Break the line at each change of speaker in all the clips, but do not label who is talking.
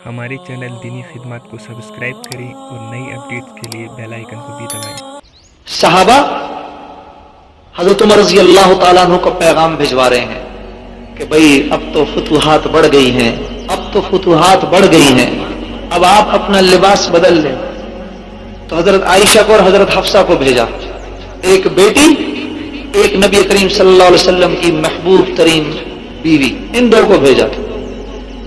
ہمارے چینل دینی خدمات کو سبسکرائب کریں اور نئی اپڈیٹس کے لیے بیل آئیکن کو بھی دبائیں۔
صحابہ حضرت عمر رضی اللہ تعالیٰ عنہ کو پیغام بھجوا رہے ہیں کہ بھئی اب تو فتوحات بڑھ گئی ہیں، اب آپ اپنا لباس بدل لیں۔ تو حضرت عائشہ کو اور حضرت حفصہ کو بھیجا، ایک بیٹی، ایک نبی کریم صلی اللہ علیہ وسلم کی محبوب ترین بیوی، ان دو کو بھیجا۔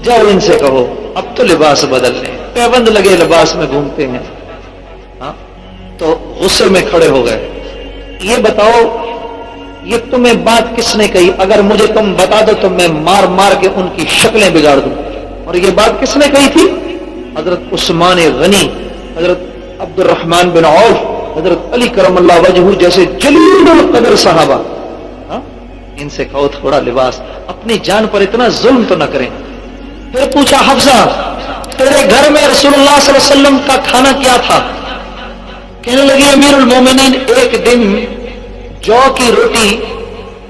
جاؤ ان سے کہو اب تو لباس بدل لیں، پیبند لگے لباس میں گھومتے ہیں۔ تو غصے میں کھڑے ہو گئے، یہ بتاؤ یہ تمہیں بات کس نے کہی؟ اگر مجھے تم بتا دو تو میں مار مار کے ان کی شکلیں بگاڑ دوں۔ اور یہ بات کس نے کہی تھی؟ حضرت عثمان غنی، حضرت عبد الرحمن بن عوف، حضرت علی کرم اللہ وجہہ جیسے جلیل القدر صحابہ۔ ان سے کہو تھوڑا لباس، اپنی جان پر اتنا ظلم تو نہ کریں۔ پھر پوچھا حفصہ تیرے گھر میں رسول اللہ صلی اللہ علیہ وسلم کا کھانا کیا تھا؟ کہنے لگی امیر المومنین ایک دن جو کی روٹی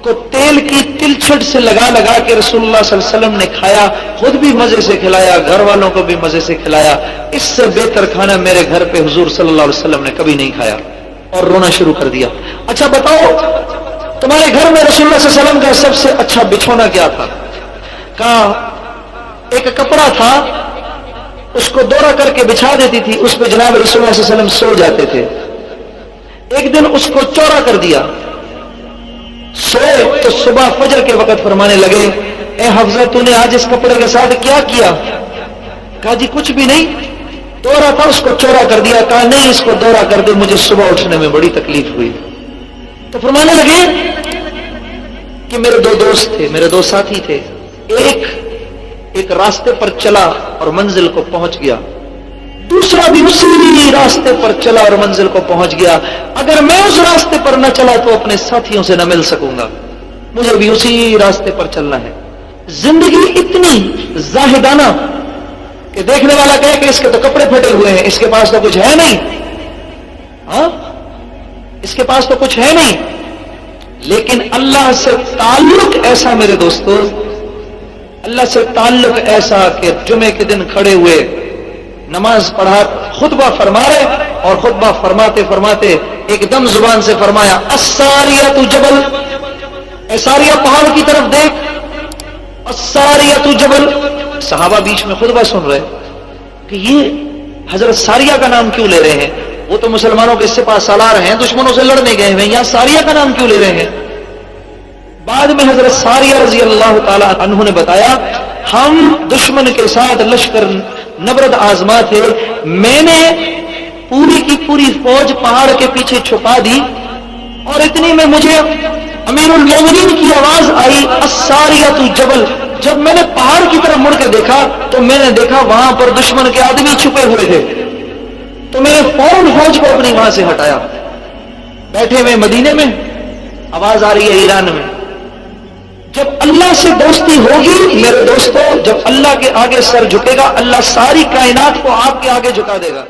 کو تیل کی تلچھٹ سے لگا لگا کے رسول اللہ صلی اللہ علیہ وسلم نے کھایا، خود بھی مزے سے کھلایا، گھر والوں کو بھی مزے سے کھلایا، اس سے بہتر کھانا میرے گھر پہ حضور صلی اللہ علیہ وسلم نے کبھی نہیں کھایا۔ اور رونا شروع کر دیا۔ اچھا بتاؤ تمہارے گھر میں رسول اللہ صلی اللہ علیہ وسلم کا سب سے اچھا بچھونا کیا تھا؟ کہا ایک کپڑا تھا، اس کو دورہ کر کے بچھا دیتی تھی، اس پہ جناب رسول اللہ صلی اللہ علیہ وسلم سو جاتے تھے۔ ایک دن اس کو چورا کر دیا، سوئے تو صبح فجر کے وقت فرمانے لگے اے حفصہ تو نے آج اس کپڑے کے ساتھ کیا کیا؟ کہا جی کچھ بھی نہیں، دورہ تھا اس کو چورا کر دیا۔ کہا نہیں اس کو دورہ کر دے، مجھے صبح اٹھنے میں بڑی تکلیف ہوئی۔ تو فرمانے لگے کہ میرے دو دوست تھے، میرے دو ساتھی تھے، ایک راستے پر چلا اور منزل کو پہنچ گیا، دوسرا بھی اسی راستے پر چلا اور منزل کو پہنچ گیا۔ اگر میں اس راستے پر نہ چلا تو اپنے ساتھیوں سے نہ مل سکوں گا، مجھے بھی اسی راستے پر چلنا ہے۔ زندگی اتنی زاہدانہ کہ دیکھنے والا کہے کہ اس کے تو کپڑے پھٹے ہوئے ہیں، اس کے پاس تو کچھ ہے نہیں، اس کے پاس تو کچھ ہے نہیں، لیکن اللہ سے تعلق ایسا میرے دوستو، اللہ سے تعلق ایسا کہ جمعے کے دن کھڑے ہوئے نماز پڑھا، خطبہ فرما رہے اور خطبہ فرماتے فرماتے ایک دم زبان سے فرمایا الساریۃ جبل، اے ساریہ پہاڑ کی طرف دیکھ، الساریۃ جبل۔ صحابہ بیچ میں خطبہ سن رہے کہ یہ حضرت ساریہ کا نام کیوں لے رہے ہیں؟ وہ تو مسلمانوں کے سپاہ سالار ہیں، دشمنوں سے لڑنے گئے ہیں، یہاں ساریہ کا نام کیوں لے رہے ہیں؟ بعد میں حضرت ساریہ رضی اللہ تعالی عنہ نے بتایا ہم دشمن کے ساتھ لشکر نبرد آزما تھے، میں نے پوری کی پوری فوج پہاڑ کے پیچھے چھپا دی اور اتنی میں مجھے امیر المومنین کی آواز آئی الساریۃ جبل۔ جب میں نے پہاڑ کی طرف مڑ کے دیکھا تو میں نے دیکھا وہاں پر دشمن کے آدمی چھپے ہوئے تھے، تو میں نے فوراً فوج کو اپنی وہاں سے ہٹایا۔ بیٹھے ہوئے مدینے میں آواز آ رہی ہے ایران میں۔ جب اللہ سے دوستی ہوگی میرے دوستو، جب اللہ کے آگے سر جھکے گا، اللہ ساری کائنات کو آپ کے آگے جھکا دے گا۔